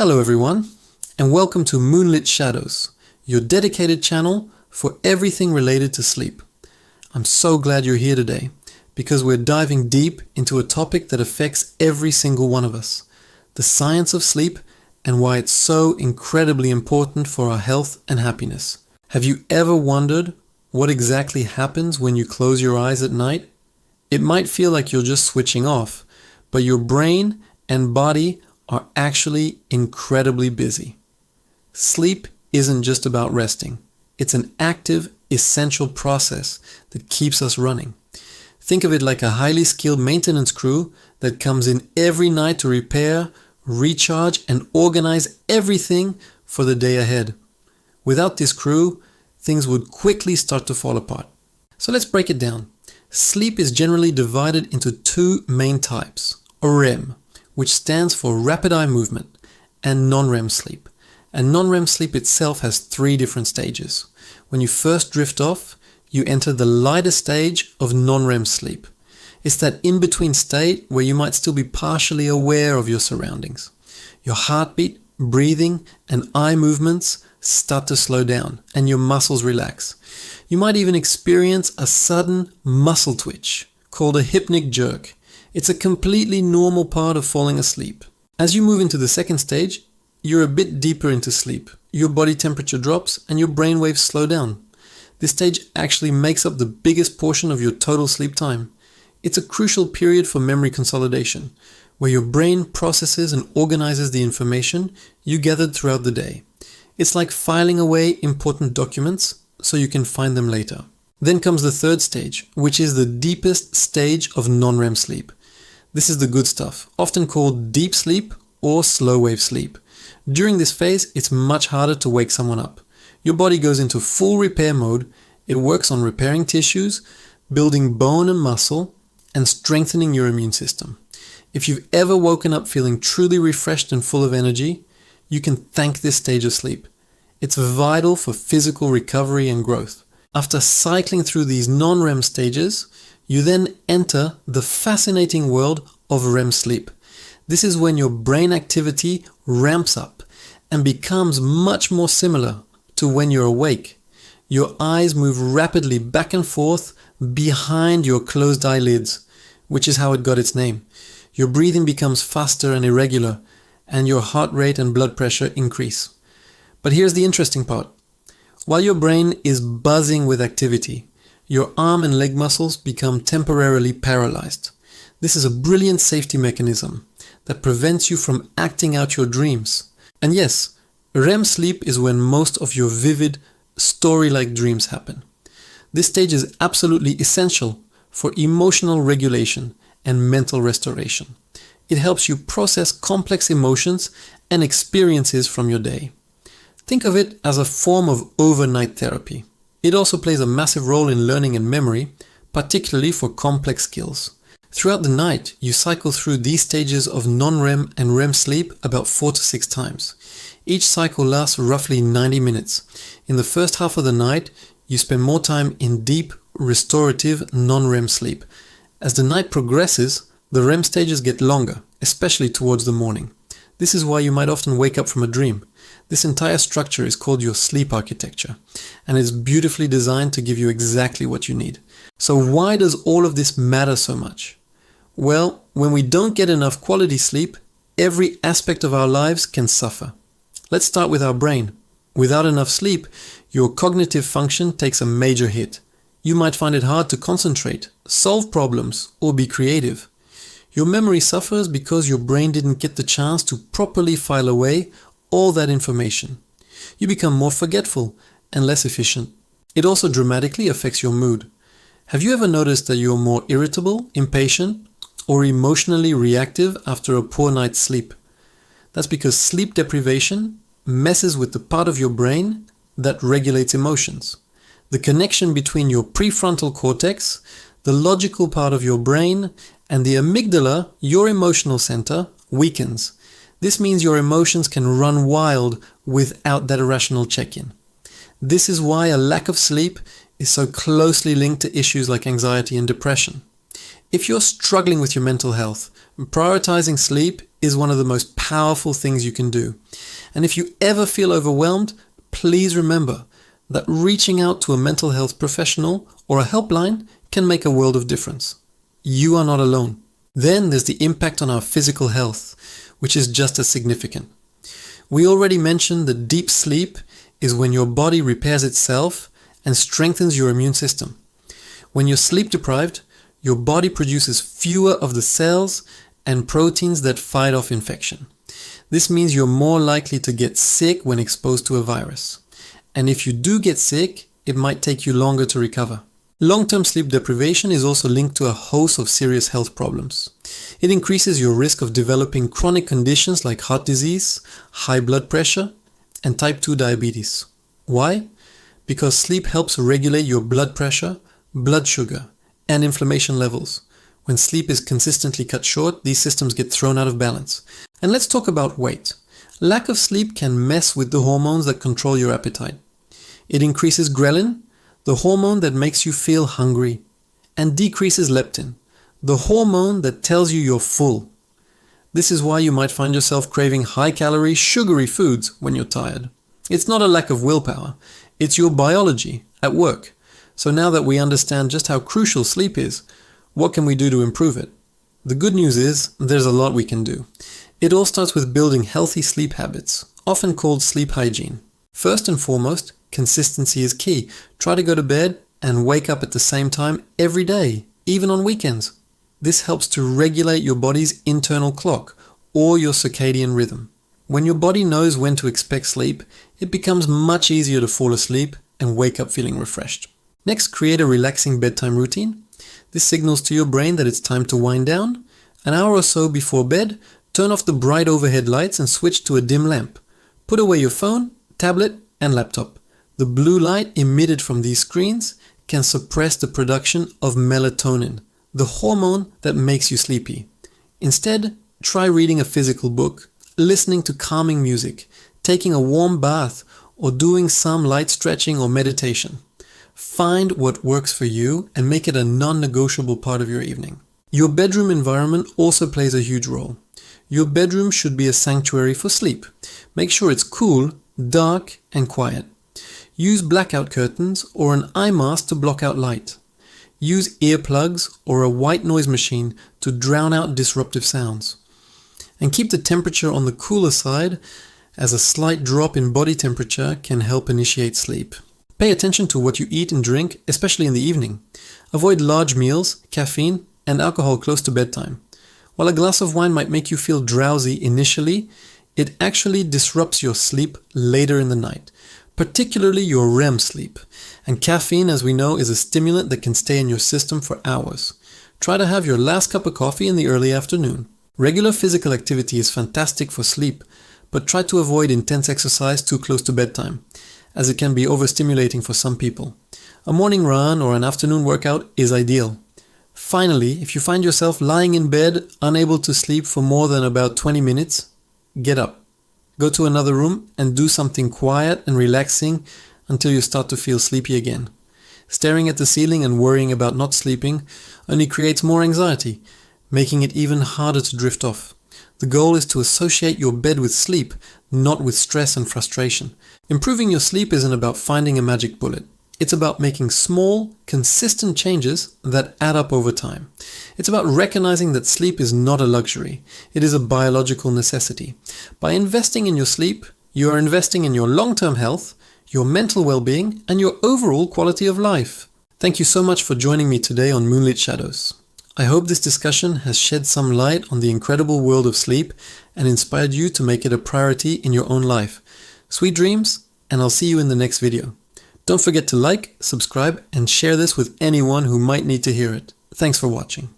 Hello everyone, and welcome to Moonlit Shadows, your dedicated channel for everything related to sleep. I'm so glad you're here today, because we're diving deep into a topic that affects every single one of us, the science of sleep and why it's so incredibly important for our health and happiness. Have you ever wondered what exactly happens when you close your eyes at night? It might feel like you're just switching off, but your brain and body are actually incredibly busy. Sleep isn't just about resting. It's an active, essential process that keeps us running. Think of it like a highly skilled maintenance crew that comes in every night to repair, recharge, and organize everything for the day ahead. Without this crew, things would quickly start to fall apart. So let's break it down. Sleep is generally divided into two main types: REM, which stands for rapid eye movement, and non-REM sleep. And non-REM sleep itself has three different stages. When you first drift off, you enter the lighter stage of non-REM sleep. It's that in-between state where you might still be partially aware of your surroundings. Your heartbeat, breathing, and eye movements start to slow down, and your muscles relax. You might even experience a sudden muscle twitch, called a hypnic jerk. It's a completely normal part of falling asleep. As you move into the second stage, you're a bit deeper into sleep. Your body temperature drops and your brain waves slow down. This stage actually makes up the biggest portion of your total sleep time. It's a crucial period for memory consolidation, where your brain processes and organizes the information you gathered throughout the day. It's like filing away important documents so you can find them later. Then comes the third stage, which is the deepest stage of non-REM sleep. This is the good stuff, often called deep sleep or slow wave sleep. During this phase, it's much harder to wake someone up. Your body goes into full repair mode. It works on repairing tissues, building bone and muscle, and strengthening your immune system. If you've ever woken up feeling truly refreshed and full of energy, you can thank this stage of sleep. It's vital for physical recovery and growth. After cycling through these non-REM stages, you then enter the fascinating world of REM sleep. This is when your brain activity ramps up and becomes much more similar to when you're awake. Your eyes move rapidly back and forth behind your closed eyelids, which is how it got its name. Your breathing becomes faster and irregular, and your heart rate and blood pressure increase. But here's the interesting part. While your brain is buzzing with activity, your arm and leg muscles become temporarily paralyzed. This is a brilliant safety mechanism that prevents you from acting out your dreams. And yes, REM sleep is when most of your vivid, story-like dreams happen. This stage is absolutely essential for emotional regulation and mental restoration. It helps you process complex emotions and experiences from your day. Think of it as a form of overnight therapy. It also plays a massive role in learning and memory, particularly for complex skills. Throughout the night, you cycle through these stages of non-REM and REM sleep about 4 to 6 times. Each cycle lasts roughly 90 minutes. In the first half of the night, you spend more time in deep, restorative non-REM sleep. As the night progresses, the REM stages get longer, especially towards the morning. This is why you might often wake up from a dream. This entire structure is called your sleep architecture, and it's beautifully designed to give you exactly what you need. So why does all of this matter so much? Well, when we don't get enough quality sleep, every aspect of our lives can suffer. Let's start with our brain. Without enough sleep, your cognitive function takes a major hit. You might find it hard to concentrate, solve problems, or be creative. Your memory suffers because your brain didn't get the chance to properly file away all that information. You become more forgetful and less efficient. It also dramatically affects your mood. Have you ever noticed that you're more irritable, impatient, or emotionally reactive after a poor night's sleep? That's because sleep deprivation messes with the part of your brain that regulates emotions. The connection between your prefrontal cortex, the logical part of your brain, and the amygdala, your emotional center, weakens. This means your emotions can run wild without that irrational check-in. This is why a lack of sleep is so closely linked to issues like anxiety and depression. If you're struggling with your mental health, prioritizing sleep is one of the most powerful things you can do. And if you ever feel overwhelmed, please remember that reaching out to a mental health professional or a helpline can make a world of difference. You are not alone. Then there's the impact on our physical health, which is just as significant. We already mentioned that deep sleep is when your body repairs itself and strengthens your immune system. When you're sleep deprived, your body produces fewer of the cells and proteins that fight off infection. This means you're more likely to get sick when exposed to a virus. And if you do get sick, it might take you longer to recover. Long-term sleep deprivation is also linked to a host of serious health problems. It increases your risk of developing chronic conditions like heart disease, high blood pressure, and type 2 diabetes. Why? Because sleep helps regulate your blood pressure, blood sugar, and inflammation levels. When sleep is consistently cut short, these systems get thrown out of balance. And let's talk about weight. Lack of sleep can mess with the hormones that control your appetite. It increases ghrelin, the hormone that makes you feel hungry, and decreases leptin, the hormone that tells you you're full. This is why you might find yourself craving high-calorie, sugary foods when you're tired. It's not a lack of willpower, it's your biology at work. So now that we understand just how crucial sleep is, what can we do to improve it? The good news is, there's a lot we can do. It all starts with building healthy sleep habits, often called sleep hygiene. First and foremost, consistency is key. Try to go to bed and wake up at the same time every day, even on weekends. This helps to regulate your body's internal clock, or your circadian rhythm. When your body knows when to expect sleep, it becomes much easier to fall asleep and wake up feeling refreshed. Next, create a relaxing bedtime routine. This signals to your brain that it's time to wind down. An hour or so before bed, turn off the bright overhead lights and switch to a dim lamp. Put away your phone, tablet, and laptop. The blue light emitted from these screens can suppress the production of melatonin, the hormone that makes you sleepy. Instead, try reading a physical book, listening to calming music, taking a warm bath, or doing some light stretching or meditation. Find what works for you and make it a non-negotiable part of your evening. Your bedroom environment also plays a huge role. Your bedroom should be a sanctuary for sleep. Make sure it's cool, dark, and quiet. Use blackout curtains or an eye mask to block out light. Use earplugs or a white noise machine to drown out disruptive sounds. And keep the temperature on the cooler side, as a slight drop in body temperature can help initiate sleep. Pay attention to what you eat and drink, especially in the evening. Avoid large meals, caffeine, and alcohol close to bedtime. While a glass of wine might make you feel drowsy initially, it actually disrupts your sleep later in the night, particularly your REM sleep. And caffeine, as we know, is a stimulant that can stay in your system for hours. Try to have your last cup of coffee in the early afternoon. Regular physical activity is fantastic for sleep, but try to avoid intense exercise too close to bedtime, as it can be overstimulating for some people. A morning run or an afternoon workout is ideal. Finally, if you find yourself lying in bed, unable to sleep for more than about 20 minutes, get up. Go to another room and do something quiet and relaxing until you start to feel sleepy again. Staring at the ceiling and worrying about not sleeping only creates more anxiety, making it even harder to drift off. The goal is to associate your bed with sleep, not with stress and frustration. Improving your sleep isn't about finding a magic bullet. It's about making small, consistent changes that add up over time. It's about recognizing that sleep is not a luxury. It is a biological necessity. By investing in your sleep, you are investing in your long-term health, your mental well-being, and your overall quality of life. Thank you so much for joining me today on Moonlit Shadows. I hope this discussion has shed some light on the incredible world of sleep and inspired you to make it a priority in your own life. Sweet dreams, and I'll see you in the next video. Don't forget to like, subscribe, and share this with anyone who might need to hear it. Thanks for watching.